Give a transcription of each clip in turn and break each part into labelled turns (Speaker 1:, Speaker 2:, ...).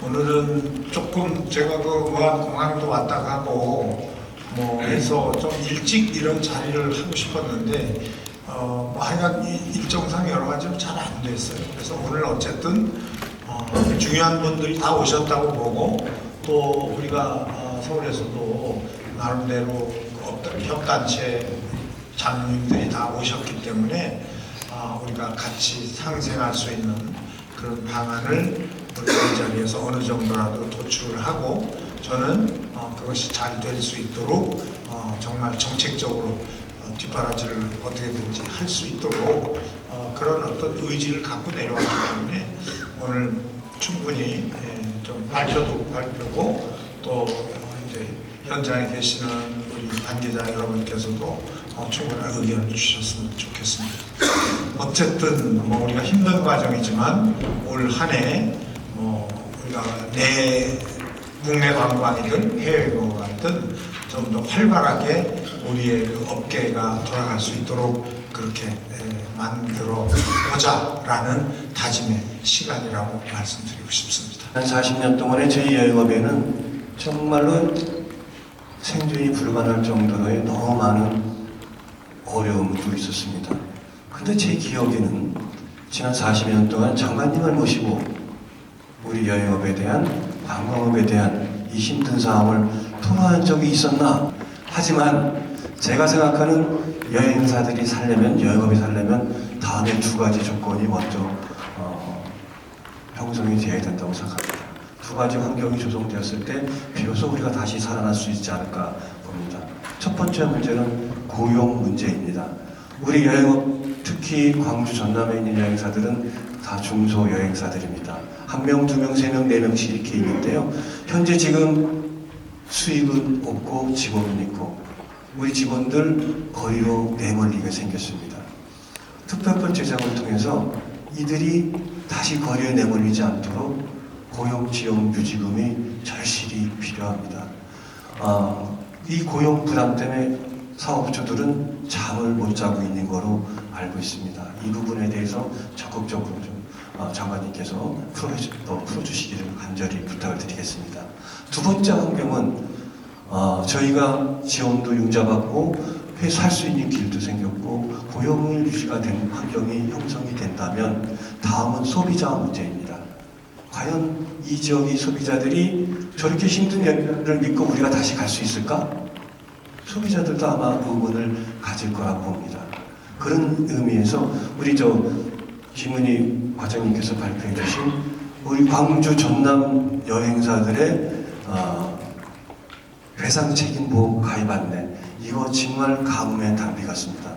Speaker 1: 오늘은 조금 제가 그 공항도 왔다 가고 뭐 해서 좀 일찍 이런 자리를 하고 싶었는데 뭐 하여간 일정상 여러 가지로 잘 안 됐어요. 그래서 오늘 어쨌든 중요한 분들이 다 오셨다고 보고 또 우리가 서울에서도 나름대로 어떤 협단체 장로님들이 다 오셨기 때문에 우리가 같이 상생할 수 있는 그런 방안을 우리가 이 자리에서 어느 정도라도 도출을 하고 저는 그것이 잘 될 수 있도록 정말 정책적으로 뒷바라지를 어떻게든지 할 수 있도록 그런 어떤 의지를 갖고 내려왔기 때문에 오늘 충분히 좀 발표고 또 이제 현장에 계시는 우리 관계자 여러분께서도 충분한 의견을 주셨으면 좋겠습니다. 어쨌든 뭐 우리가 힘든 과정이지만 올 한 해 우리가 국내 관광이든 해외 관광이든 좀 더 활발하게 우리의 그 업계가 돌아갈 수 있도록 그렇게 만들어 보자라는 다짐의 시간이라고 말씀드리고 싶습니다.
Speaker 2: 한 40년 동안의 저희 여행업에는 정말로 생존이 불가능할 정도로의 너무 많은 어려움도 있었습니다. 근데 제 기억에는 지난 40년 동안 장관님을 모시고 우리 여행업에 대한, 관광업에 대한 이 힘든 상황을 통화한 적이 있었나? 하지만 제가 생각하는 여행사들이 살려면, 여행업이 살려면 다음에 두 가지 조건이 먼저 형성이 되어야 된다고 생각합니다. 두 가지 환경이 조성되었을 때 비로소 우리가 다시 살아날 수 있지 않을까 봅니다. 첫 번째 문제는 고용 문제입니다. 우리 여행업, 특히 광주 전남에 있는 여행사들은 다 중소 여행사들입니다. 한 명, 두 명, 세 명, 네 명씩 이렇게 있는데요. 현재 지금 수입은 없고 직업은 있고 우리 직원들 거리로 내몰리게 생겼습니다. 특별법 제정을 통해서 이들이 다시 거리에 내몰리지 않도록 고용지원 유지금이 절실히 필요합니다. 이 고용 부담 때문에 사업주들은 잠을 못 자고 있는 거로 알고 있습니다. 이 부분에 대해서 적극적으로 좀 장관님께서 풀어주시기를 간절히 부탁을 드리겠습니다. 두 번째 환경은 저희가 지원도 융자받고 살 수 있는 길도 생겼고 고용을 유지가 된 환경이 형성이 된다면 다음은 소비자 문제입니다. 과연 이 지역의 소비자들이 저렇게 힘든 여행을 믿고 우리가 다시 갈 수 있을까? 소비자들도 아마 의문을 가질 거라고 봅니다. 그런 의미에서 우리 김은희 과장님께서 발표해 주신 우리 광주 전남 여행사들의 배상 책임보험 가입 안내, 이거 정말 가뭄의 단비 같습니다.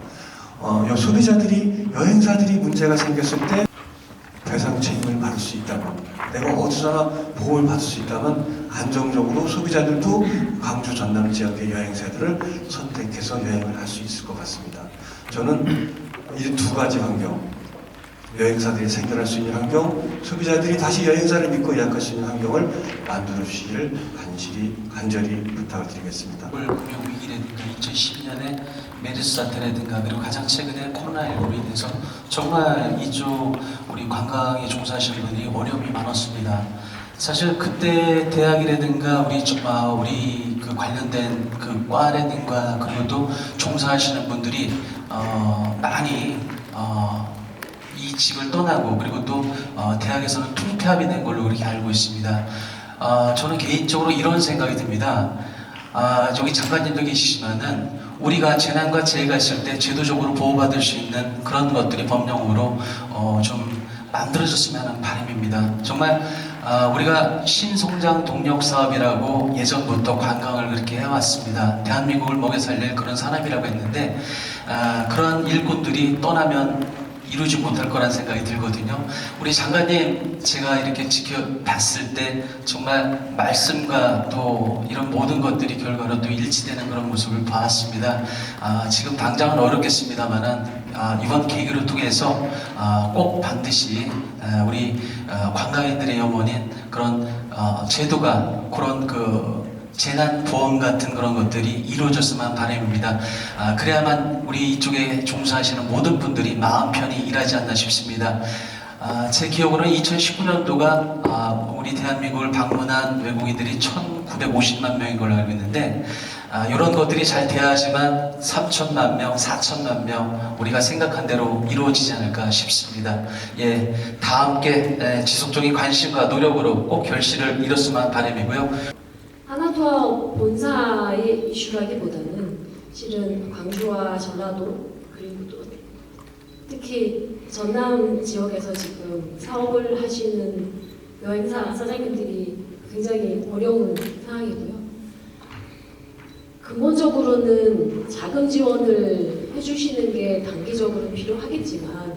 Speaker 2: 소비자들이, 여행사들이 문제가 생겼을 때 배상 책임을 받을 수 있다면, 내가 어디서나 보험을 받을 수 있다면 안정적으로 소비자들도 광주 전남 지역의 여행사들을 선택해서 여행을 할 수 있을 것 같습니다. 저는 이 두 가지 환경, 여행사들이 생존할 수 있는 환경, 소비자들이 다시 여행사를 믿고 예약할 수 있는 환경을 만들어 주시기를 간절히 부탁을 드리겠습니다.
Speaker 3: 금융위기라든가 2012년에 메르스 사태라든가 그리고 가장 최근에 코로나19로 인해서 정말 이쪽 우리 관광에 종사하시는 분들이 어려움이 많았습니다. 사실 그때 대학이라든가 우리 그 관련된 그 과라든가 그리고 또 종사하시는 분들이 많이 이 집을 떠나고 그리고 또 대학에서는 통폐합이 된 걸로 그렇게 알고 있습니다. 저는 개인적으로 이런 생각이 듭니다. 저기 장관님도 계시지만은 우리가 재난과 재해가 있을 때 제도적으로 보호받을 수 있는 그런 것들이 법령으로 좀 만들어졌으면 하는 바람입니다. 정말 우리가 신성장 동력 사업이라고 예전부터 관광을 그렇게 해왔습니다. 대한민국을 먹여 살릴 그런 산업이라고 했는데 그런 일꾼들이 떠나면 이루지 못할 거란 생각이 들거든요. 우리 장관님 제가 이렇게 지켜봤을 때 정말 말씀과 또 이런 모든 것들이 결과로 또 일치되는 그런 모습을 봤습니다. 지금 당장은 어렵겠습니다만은 이번 계기를 통해서 꼭 반드시 우리 관광인들의 염원인 그런 제도가 그런 재난보험 같은 그런 것들이 이루어졌으면 바람입니다. 그래야만 우리 이쪽에 종사하시는 모든 분들이 마음 편히 일하지 않나 싶습니다. 제 기억으로는 2019년도가 우리 대한민국을 방문한 외국인들이 1950만 명인 걸로 알고 있는데 이런 것들이 잘 돼야지만 3천만 명, 4천만 명 우리가 생각한 대로 이루어지지 않을까 싶습니다. 예, 다 함께 지속적인 관심과 노력으로 꼭 결실을 이뤘으면 바람이고요.
Speaker 4: 하나투어 본사의 이슈라기보다는 실은 광주와 전라도 그리고 또 특히 전남 지역에서 지금 사업을 하시는 여행사 사장님들이 굉장히 어려운 상황이고요. 근본적으로는 자금 지원을 해주시는 게 단기적으로 필요하겠지만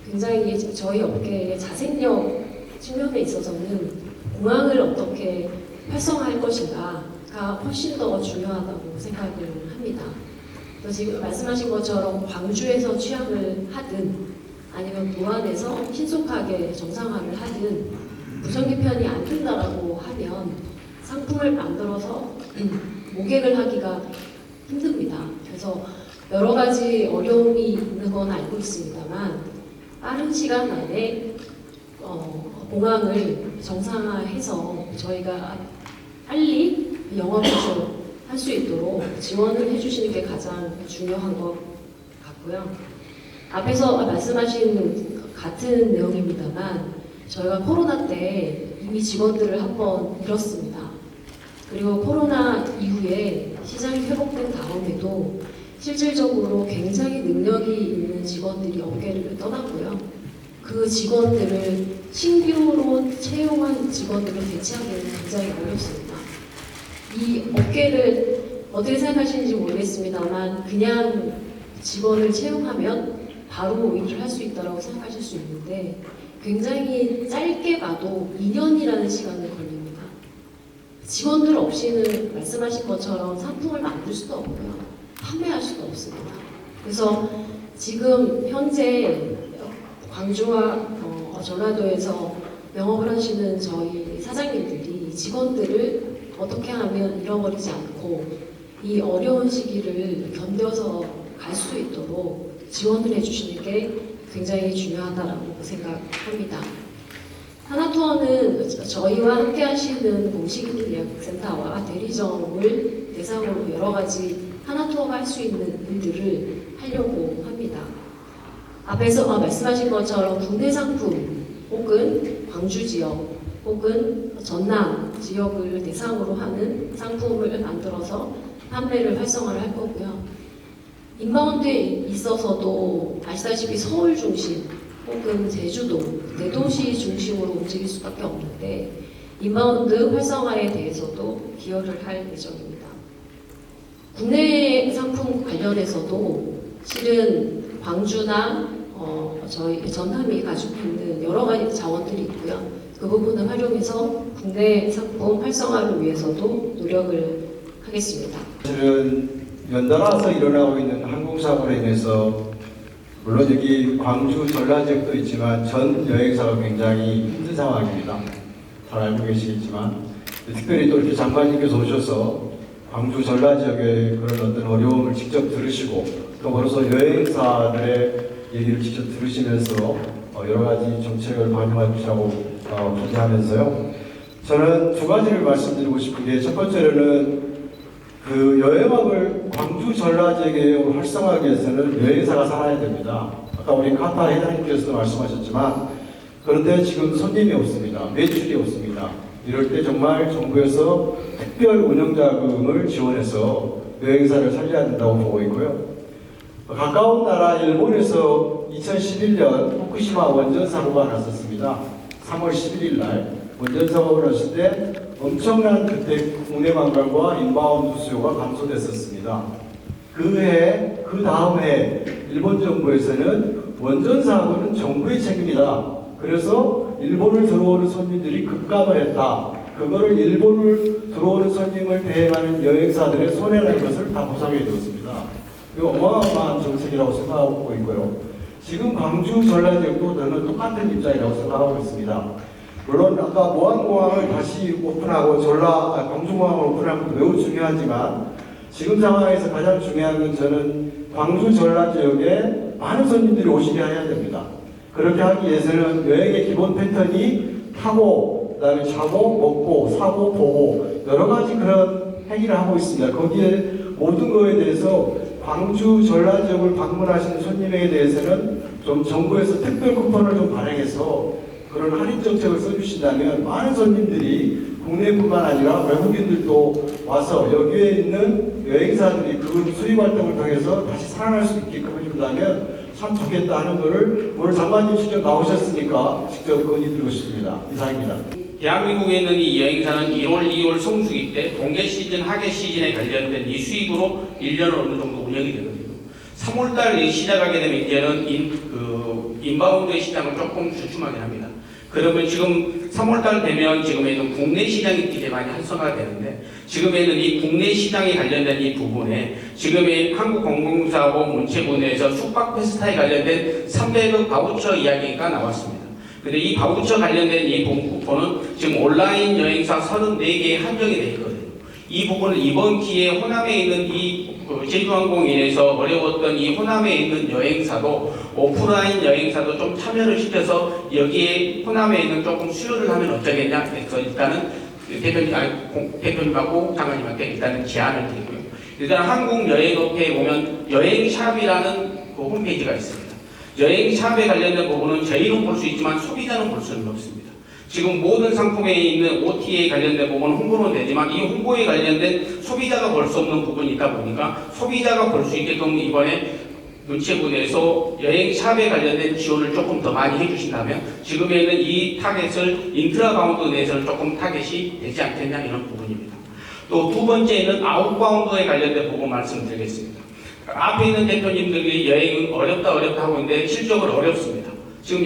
Speaker 4: 굉장히 저희 업계의 자생력 측면에 있어서는 공항을 어떻게 활성화할 것인가가 훨씬 더 중요하다고 생각을 합니다. 지금 말씀하신 것처럼 광주에서 취합을 하든 아니면 무안에서 신속하게 정상화를 하든 무전기편이 안 된다라고 하면 상품을 만들어서 모객을 하기가 힘듭니다. 그래서 여러 가지 어려움이 있는 건 알고 있습니다만 빠른 시간 안에 공항을 정상화해서 저희가 빨리 영업을 할 수 있도록 지원을 해주시는 게 가장 중요한 것 같고요. 앞에서 말씀하신 같은 내용입니다만 저희가 코로나 때 이미 직원들을 한번 잃었습니다. 그리고 코로나 이후에 시장이 회복된 다음에도 실질적으로 굉장히 능력이 있는 직원들이 업계를 떠났고요. 그 직원들을 신규로 채용한 직원들을 대체하기는 굉장히 어렵습니다. 이 업계를 어떻게 생각하시는지 모르겠습니다만 그냥 직원을 채용하면 바로 일을 할 수 있다고 생각하실 수 있는데 굉장히 짧게 봐도 2년이라는 시간이 걸립니다. 직원들 없이는 말씀하신 것처럼 상품을 만들 수도 없고요. 판매할 수도 없습니다. 그래서 지금 현재 광주와 전라도에서 영업을 하시는 저희 사장님들이 직원들을 어떻게 하면 잃어버리지 않고 이 어려운 시기를 견뎌서 갈 수 있도록 지원을 해주시는 게 굉장히 중요하다고 생각합니다. 하나투어는 저희와 함께 하시는 공식예약센터와 대리점을 대상으로 여러 가지 하나투어가 할 수 있는 일들을 하려고 합니다. 앞에서 말씀하신 것처럼 국내 상품 혹은 광주 지역 혹은 전남 지역을 대상으로 하는 상품을 만들어서 판매를 활성화를 할 거고요. 인바운드에 있어서도 아시다시피 서울 중심 혹은 제주도, 대도시 중심으로 움직일 수밖에 없는데 인바운드 활성화에 대해서도 기여를 할 예정입니다. 국내 상품 관련해서도 실은 광주나 저희 전남이 가지고 있는 여러 가지 자원들이 있고요. 그 부분을 활용해서 국내 상품 활성화를 위해서도 노력을 하겠습니다.
Speaker 5: 사실은 연달아서 일어나고 있는 항공사고로 인해서 물론 여기 광주 전라 지역도 있지만 전 여행사가 굉장히 힘든 상황입니다. 잘 알고 계시겠지만 특별히 또 이렇게 장관님께서 오셔서 광주 전라 지역의 그런 어떤 어려움을 직접 들으시고 또 벌써 여행사들의 얘기를 직접 들으시면서 여러 가지 정책을 반영할 것이라고 기대하면서요. 저는 두 가지를 말씀드리고 싶은 게 첫 번째로는 그 여행업을 광주 전라 지역에 활성화하기 위해서는 여행사가 살아야 됩니다. 아까 우리 카타 회장님께서도 말씀하셨지만 그런데 지금 손님이 없습니다. 매출이 없습니다. 이럴 때 정말 정부에서 특별 운영자금을 지원해서 여행사를 살려야 된다고 보고 있고요. 가까운 나라 일본에서 2011년 후쿠시마 원전 사고가 났었습니다. 3월 11일 날 원전 사고가 났을 때 엄청난 그때 국내 관광과 인바운드 수요가 감소됐었습니다. 그 다음 해 일본 정부에서는 원전 사고는 정부의 책임이다. 그래서 일본을 들어오는 손님들이 급감을 했다. 그거를 일본을 들어오는 손님을 대행하는 여행사들의 손해라는 것을 다 보상해 줬습니다. 이거 어마어마한 정책이라고 생각하고 있고요. 지금 광주 전라 지역도 저는 똑같은 입장이라고 생각하고 있습니다. 물론 아까 모안공항을 다시 오픈하고 광주공항을 오픈하는 것도 매우 중요하지만 지금 상황에서 가장 중요한 건 저는 광주 전라 지역에 많은 손님들이 오시게 해야 됩니다. 그렇게 하기 위해서는 여행의 기본 패턴이 타고, 그다음에 자고, 먹고, 사고, 보고 여러 가지 그런 행위를 하고 있습니다. 거기에 모든 거에 대해서 광주 전라 지역을 방문하시는 손님에게 대해서는 좀 정부에서 특별 쿠폰을 좀 발행해서 그런 할인 정책을 써주신다면 많은 손님들이 국내뿐만 아니라 외국인들도 와서 여기에 있는 여행사들이 그 수입 활동을 통해서 다시 살아날 수 있게끔 해준다면 참 좋겠다 하는 거를 오늘 장관님 직접 나오셨으니까 직접 건의드리고 싶습니다. 이상입니다.
Speaker 6: 대한민국에 있는 이 여행사는 1월, 2월 성수기 때 동계 시즌, 하계 시즌에 관련된 이 수입으로 1년을 어느 정도 운영이 되거든요. 3월달 시작하게 되면 이제는 인바운드의 시장을 조금 주춤하게 합니다. 그러면 지금 3월달 되면 지금에는 국내 시장이 되게 많이 활성화가 되는데 지금에는 이 국내 시장에 관련된 이 부분에 지금의 한국관광공사하고 문체부에서 숙박 페스타에 관련된 300억 바우처 이야기가 나왔습니다. 근데 이 바우처 관련된 이 쿠폰은 지금 온라인 여행사 34개에 한정이 되어 있거든요. 이 부분을 이번 기회에 호남에 있는 이 제주항공에 인해서 어려웠던 이 호남에 있는 여행사도 오프라인 여행사도 좀 참여를 시켜서 여기에 호남에 있는 조금 수요를 하면 어쩌겠냐 해서 일단은 대표님하고 장관님한테 일단은 제안을 드리고요. 일단 한국여행업회에 보면 여행샵이라는 그 홈페이지가 있습니다. 여행샵에 관련된 부분은 저희는 볼 수 있지만 소비자는 볼 수는 없습니다. 지금 모든 상품에 있는 OTA에 관련된 부분은 홍보는 되지만 이 홍보에 관련된 소비자가 볼 수 없는 부분이 있다 보니까 소비자가 볼 수 있게끔 이번에 문체부 내에서 여행샵에 관련된 지원을 조금 더 많이 해주신다면 지금에는 이 타겟을 인트라바운드 내에서는 조금 타겟이 되지 않겠냐 이런 부분입니다. 또 두 번째는 아웃바운드에 관련된 부분 말씀드리겠습니다. 앞에 있는 대표님들이 여행은 어렵다 하고 있는데 실적으로 어렵습니다. 지금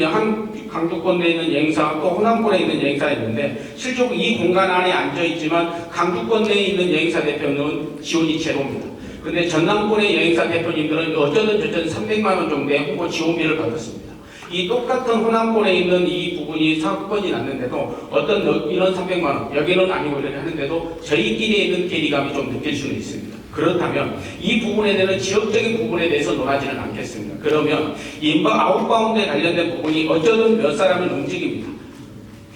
Speaker 6: 강주권에 있는 여행사 또 호남권에 있는 여행사가 있는데 실적으로 이 공간 안에 앉아있지만 강주권에 있는 여행사 대표는 지원이 제로입니다. 근데 전남권의 여행사 대표님들은 어쩌든 저쩌든 300만 원 정도의 홍보 지원비를 받았습니다. 이 똑같은 호남권에 있는 이 부분이 사건이 났는데도 어떤 이런 300만 원 여기는 아니고 이렇게 하는데도 저희끼리 있는 괴리감이 좀 느낄 수는 있습니다. 그렇다면 이 부분에 대한 지역적인 부분에 대해서 논하지는 않겠습니다. 그러면 아웃바운드에 관련된 부분이 어쩌든 몇 사람을 움직입니다.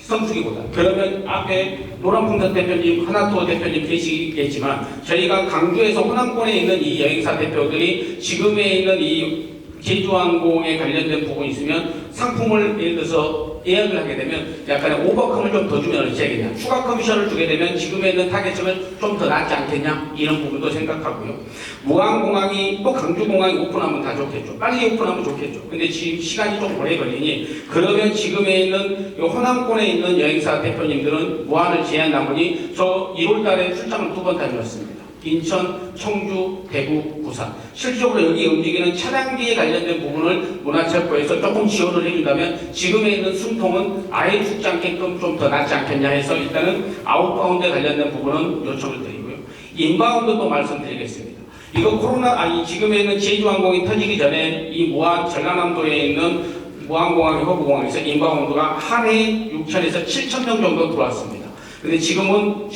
Speaker 6: 성수기보다. 그러면 앞에 노란풍선 대표님, 하나투어 대표님 계시겠지만 저희가 강주에서 호남권에 있는 이 여행사 대표들이 지금에 있는 이 제주항공에 관련된 부분이 있으면 상품을 예를 들어서 예약을 하게 되면 약간의 오버컴을 좀 더 주면 어찌하겠냐. 추가 커미션을 주게 되면 지금에 있는 타겟점은 좀 더 낫지 않겠냐. 이런 부분도 생각하고요. 무안공항이 또 강주공항이 오픈하면 다 좋겠죠. 빨리 오픈하면 좋겠죠. 근데 지금 시간이 좀 오래 걸리니 그러면 지금에 있는 호남권에 있는 여행사 대표님들은 무안을 제한한 보니 저 1월 달에 출장을 2번 다녀왔습니다. 인천, 청주, 대구, 부산. 실질적으로 여기 움직이는 차량비에 관련된 부분을 문화체육부에서 조금 지원을 해준다면 지금에 있는 숨통은 아예 죽지 않게끔 좀 더 낫지 않겠냐 해서 일단은 아웃바운드에 관련된 부분은 요청을 드리고요. 인바운드도 말씀드리겠습니다. 이거 지금에 있는 제주항공이 터지기 전에 이 무안 전라남도에 있는 무안공항, 허브공항에서 인바운드가 한 해 6천에서 7천 명 정도 들어왔습니다. 근데 지금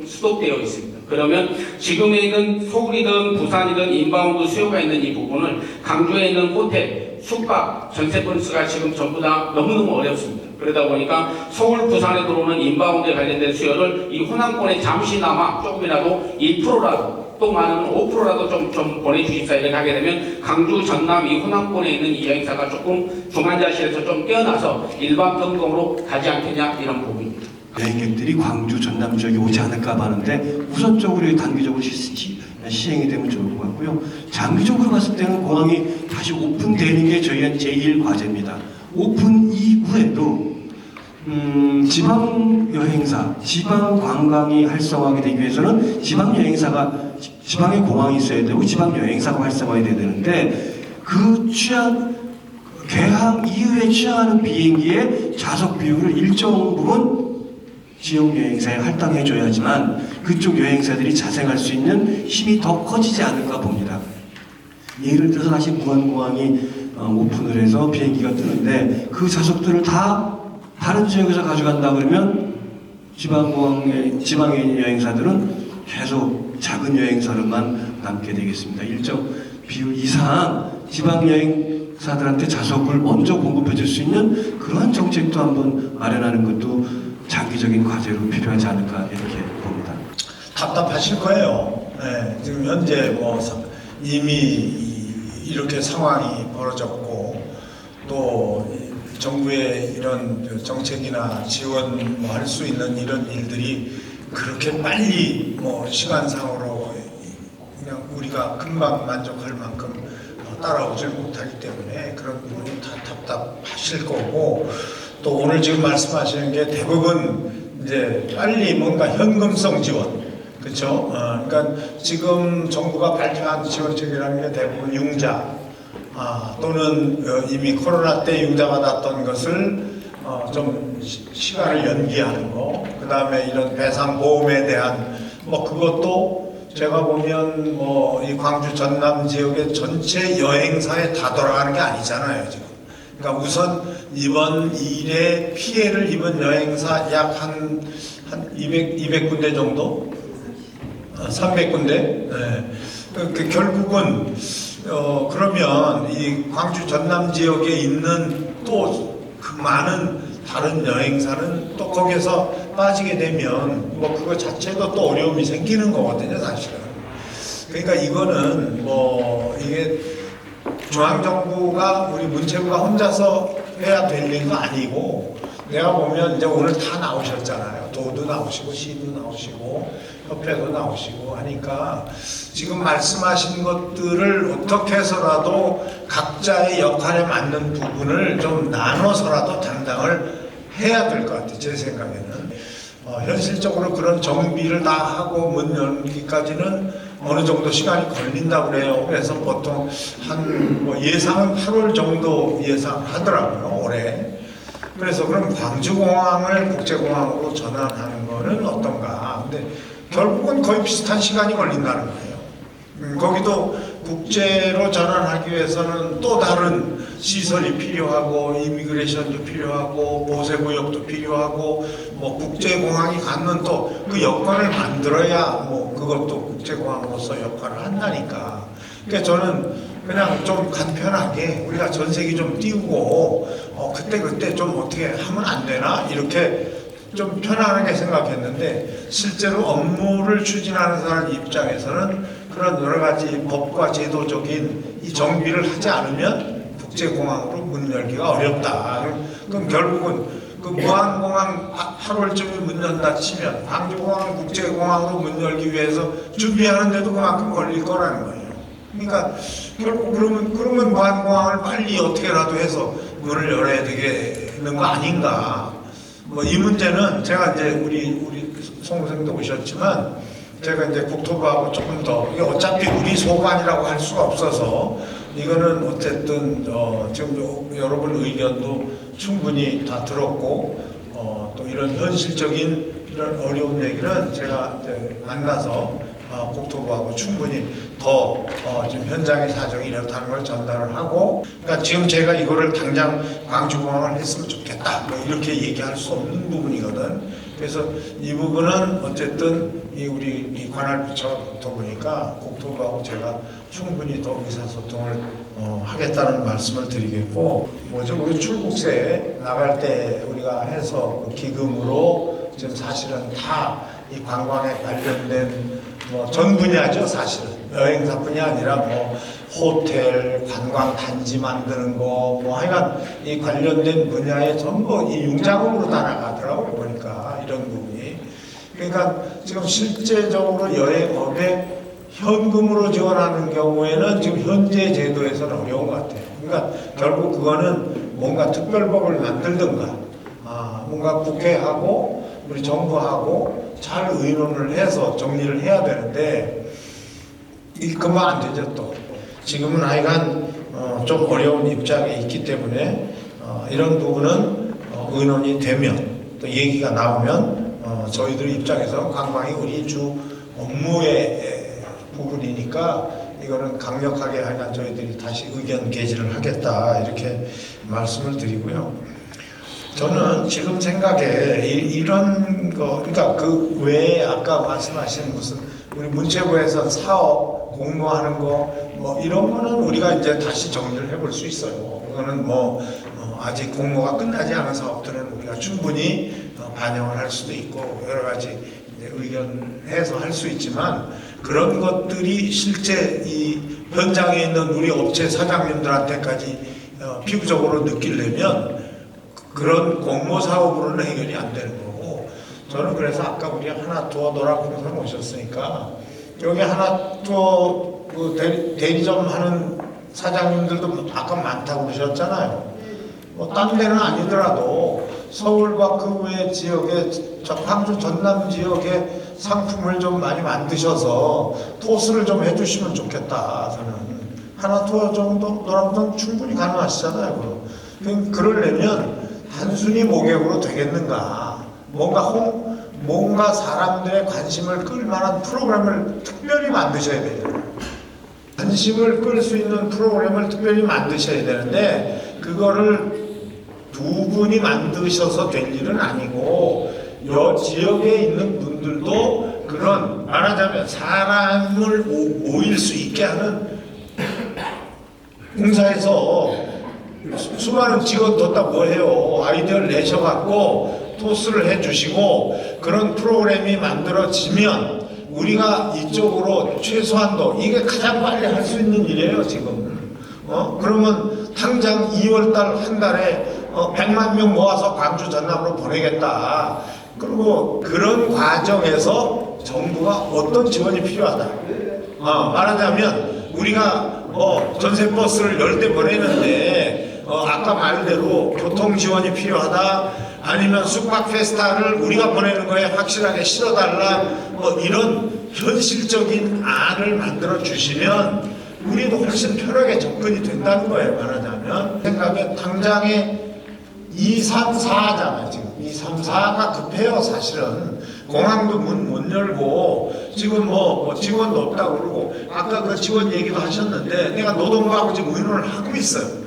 Speaker 6: 스톱되어 있습니다. 그러면 지금에 있는 서울이든 부산이든 인바운드 수요가 있는 이 부분을 강주에 있는 호텔, 숙박, 전세 건수가 지금 전부 다 너무너무 어렵습니다. 그러다 보니까 서울, 부산에 들어오는 인바운드에 관련된 수요를 이 호남권에 잠시나마 조금이라도 1%라도 또 많으면 5%라도 좀 보내주십사 이렇게 하게 되면 강주, 전남, 이 호남권에 있는 이 여행사가 조금 중환자실에서 좀 깨어나서 일반 변동으로 가지 않겠냐 이런 부분입니다.
Speaker 2: 여행객들이 광주, 전남 지역에 오지 않을까 하는데 우선적으로 단기적으로 시행이 되면 좋을 것 같고요. 장기적으로 봤을 때는 공항이 다시 오픈되는 게 저희의 제1 과제입니다. 오픈 이후에도 지방 여행사, 지방 관광이 활성화하게 되기 위해서는 지방 여행사가 지방에 공항이 있어야 되고 지방 여행사가 활성화해야 되는데 그 개항 이후에 취항하는 비행기의 좌석 비율을 일정 부분 지역 여행사에 할당해줘야지만 그쪽 여행사들이 자생할 수 있는 힘이 더 커지지 않을까 봅니다. 예를 들어서 다시 무안공항이 오픈을 해서 비행기가 뜨는데 그 좌석들을 다 다른 지역에서 가져간다 그러면 지방의 여행사들은 계속 작은 여행사로만 남게 되겠습니다. 일정 비율 이상 지방 여행 여행사들한테 좌석을 먼저 공급해 줄 수 있는 그러한 정책도 한번 마련하는 것도 장기적인 과제로 필요하지 않을까 이렇게 봅니다.
Speaker 1: 답답하실 거예요. 네, 지금 현재 뭐 이미 이렇게 상황이 벌어졌고 또 정부의 이런 정책이나 지원 할 수 있는 이런 일들이 그렇게 빨리 뭐 시간상으로 그냥 우리가 금방 만족할 만큼 따라오질 못하기 때문에 그런 부분이 다 답답하실 거고 또 오늘 지금 말씀하시는 게 대부분 이제 빨리 뭔가 현금성 지원 그렇죠? 그러니까 지금 정부가 발표한 지원책이라는 게 대부분 융자 또는 이미 코로나 때 융자 받았던 것을 좀 시간을 연기하는 거, 그 다음에 이런 배상 보험에 대한 뭐 그것도 제가 보면 뭐 이 광주 전남 지역의 전체 여행사에 다 돌아가는 게 아니잖아요 지금. 그러니까 우선 이번 일에 피해를 입은 여행사 약 한 200군데 정도, 300군데. 네. 결국은 그러면 이 광주 전남 지역에 있는 또 그 많은 다른 여행사는 또 거기에서 빠지게 되면 뭐 그거 자체도 또 어려움이 생기는 거거든요 사실은. 그러니까 이거는 뭐 이게 중앙정부가 우리 문체부가 혼자서 해야 될 일도 아니고 내가 보면 이제 오늘 다 나오셨잖아요. 도도 나오시고 시도 나오시고 협회도 나오시고 하니까 지금 말씀하신 것들을 어떻게 해서라도 각자의 역할에 맞는 부분을 좀 나눠서라도 담당을 해야 될 것 같아요. 제 생각에는. 현실적으로 그런 정비를 다 하고 문 열기까지는 어느 정도 시간이 걸린다고 그래요. 그래서 보통 한 뭐 예상은 8월 정도 예상하더라고요. 올해. 그래서 그럼 광주공항을 국제공항으로 전환하는 거는 어떤가. 근데 결국은 거의 비슷한 시간이 걸린다는 거예요. 거기도 국제로 전환하기 위해서는 또 다른 시설이 필요하고 이미그레이션도 필요하고 보세구역도 필요하고 뭐 국제공항이 갖는 또 그 여건을 만들어야 뭐 그것도 국제공항으로서 역할을 한다니까. 그러니까 저는 그냥 좀 간편하게 우리가 전세기 좀 띄우고 그때 좀 어떻게 하면 안 되나 이렇게 좀 편안하게 생각했는데 실제로 업무를 추진하는 사람 입장에서는 그런 여러 가지 법과 제도적인 이 정비를 하지 않으면 국제공항으로 문 열기가 어렵다. 그럼 결국은 그 무안공항 8월쯤에 문 연다 치면 광주공항 국제공항으로 문 열기 위해서 준비하는데도 그만큼 걸릴 거라는 거예요. 그러니까 결국 그러면 무안공항을 빨리 어떻게라도 해서 문을 열어야 되는 거 아닌가. 뭐 이 문제는 제가 이제 우리 송 선생도 오셨지만 제가 이제 국토부하고 조금 더 이게 어차피 우리 소관이라고 할 수가 없어서 이거는 어쨌든 지금 여러분 의견도 충분히 다 들었고 또 이런 현실적인 이런 어려운 얘기는 제가 이제 만나서 국토부하고 충분히 더 지금 현장의 사정이 이렇다는 걸 전달을 하고 그러니까 지금 제가 이거를 당장 광주공항을 했으면 좋겠다 뭐 이렇게 얘기할 수 없는 부분이거든. 그래서 이 부분은 어쨌든 우리 관할 부처가 국토부니까 국토부하고 제가 충분히 더 의사소통을 하겠다는 말씀을 드리겠고 뭐죠 우리 출국세 나갈 때 우리가 해서 그 기금으로 지금 사실은 다 이 관광에 관련된 뭐 전 분야죠 사실은 여행사뿐이 아니라 뭐 호텔 관광 단지 만드는 거 뭐 하여간 이 관련된 분야에 전부 이 융자금으로 다 나가더라고요 보니까 이런 부분이. 그러니까 지금 실제적으로 여행업에 현금으로 지원하는 경우에는 지금 현재 제도에서는 어려운 것 같아요. 그러니까 결국 그거는 뭔가 특별법을 만들든가 뭔가 국회하고 우리 정부하고 잘 의논을 해서 정리를 해야 되는데 금방 안 되죠 또. 지금은 하여간 좀 어려운 입장에 있기 때문에 이런 부분은 의논이 되면 또 얘기가 나오면 저희들 입장에서 관광이 우리 주 업무의 부분이니까 이거는 강력하게 하여간 저희들이 다시 의견 개진을 하겠다 이렇게 말씀을 드리고요. 저는 지금 생각에 이런 거 그러니까 그 외에 아까 말씀하신 무슨 우리 문체부에서 사업 공모하는 거 뭐 이런 거는 우리가 이제 다시 정리를 해볼 수 있어요. 그거는 뭐 아직 공모가 끝나지 않은 사업들은 우리가 충분히 반영을 할 수도 있고 여러 가지 이제 의견해서 할 수 있지만 그런 것들이 실제 이 현장에 있는 우리 업체 사장님들한테까지 피부적으로 느끼려면 그런 공모 사업으로는 해결이 안 되는 거고 저는 그래서 아까 우리 하나투어 노라공사 모셨으니까 여기 하나투어 그 대리점 하는 사장님들도 아까 많다고 그러셨잖아요. 뭐 딴 데는 아니더라도 서울과 그 외 지역에 저 광주 전남 지역에 상품을 좀 많이 만드셔서 토스를 좀 해주시면 좋겠다. 저는 하나투어 정도 노라공사는 충분히 가능하시잖아요. 그러려면 단순히 모객으로 되겠는가? 뭔가 사람들의 관심을 끌 만한 프로그램을 특별히 만드셔야 돼요. 관심을 끌 수 있는 프로그램을 특별히 만드셔야 되는데 그거를 두 분이 만드셔서 될 일은 아니고 여 지역에 있는 분들도 그런 말하자면 사람을 모일 수 있게 하는 공사에서 수많은 직원 뒀다 뭐해요. 아이디어를 내셔갖고 토스를 해주시고 그런 프로그램이 만들어지면 우리가 이쪽으로 최소한도 이게 가장 빨리 할 수 있는 일이에요 지금. 그러면 당장 2월달 한 달에 100만 명 모아서 광주 전남으로 보내겠다. 그리고 그런 과정에서 정부가 어떤 지원이 필요하다. 말하자면 우리가 전세버스를 10대 보내는데 아까 말대로 교통 지원이 필요하다. 아니면 숙박 페스타를 우리가 보내는 거에 확실하게 실어달라. 이런 현실적인 안을 만들어 주시면 우리도 훨씬 편하게 접근이 된다는 거예요. 말하자면 생각에 당장에 2, 3, 4잖아요. 지금 2, 3, 4가 급해요. 사실은 공항도 문 못 열고 지금 뭐 직원도 없다고 그러고 아까 그 직원 얘기도 하셨는데 내가 노동부하고 지금 의논을 하고 있어요.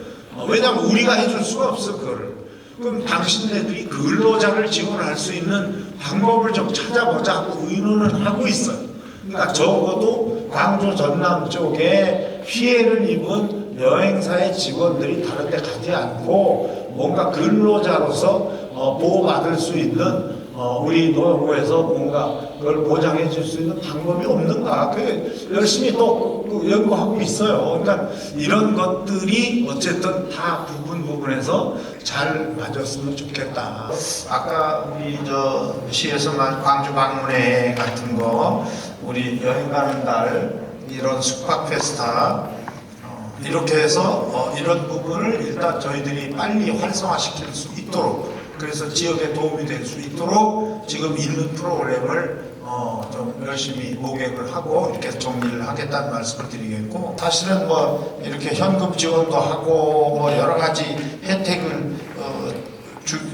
Speaker 1: 왜냐하면 우리가 해줄 수가 없어 그거를. 그럼 당신네들이 근로자를 지원할 수 있는 방법을 좀 찾아보자 하고 의논을 하고 있어요. 그러니까 적어도 광주 전남 쪽에 피해를 입은 여행사의 직원들이 다른 데 가지 않고 뭔가 근로자로서 보호받을 수 있는 우리 노동부에서 뭔가 그걸 보장해 줄 수 있는 방법이 없는가 그 열심히 또 연구하고 있어요. 그러니까 이런 것들이 어쨌든 다 부분에서 잘 맞았으면 좋겠다. 아까 우리 시에서 광주 방문회 같은 거 우리 여행 가는 날 이런 숙박 페스타 이렇게 해서 이런 부분을 일단 저희들이 빨리 활성화시킬 수 있도록 그래서 지역에 도움이 될 수 있도록 지금 있는 프로그램을 좀 열심히 모객을 하고 이렇게 정리를 하겠다는 말씀을 드리겠고 사실은 뭐 이렇게 현금 지원도 하고 뭐 여러 가지 혜택을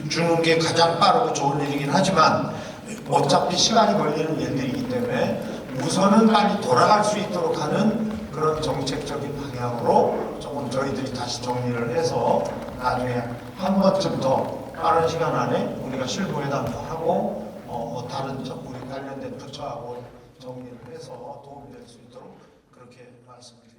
Speaker 1: 주는 게 가장 빠르고 좋은 일이긴 하지만 어차피 시간이 걸리는 일들이기 때문에 우선은 빨리 돌아갈 수 있도록 하는 그런 정책적인 방향으로 조금 저희들이 다시 정리를 해서 나중에 한 번쯤 더 빠른 시간 안에 우리가 실무회담도 하고 다른 우리 관련된 부처하고 정리를 해서 도움이 될 수 있도록 그렇게 말씀드립니다.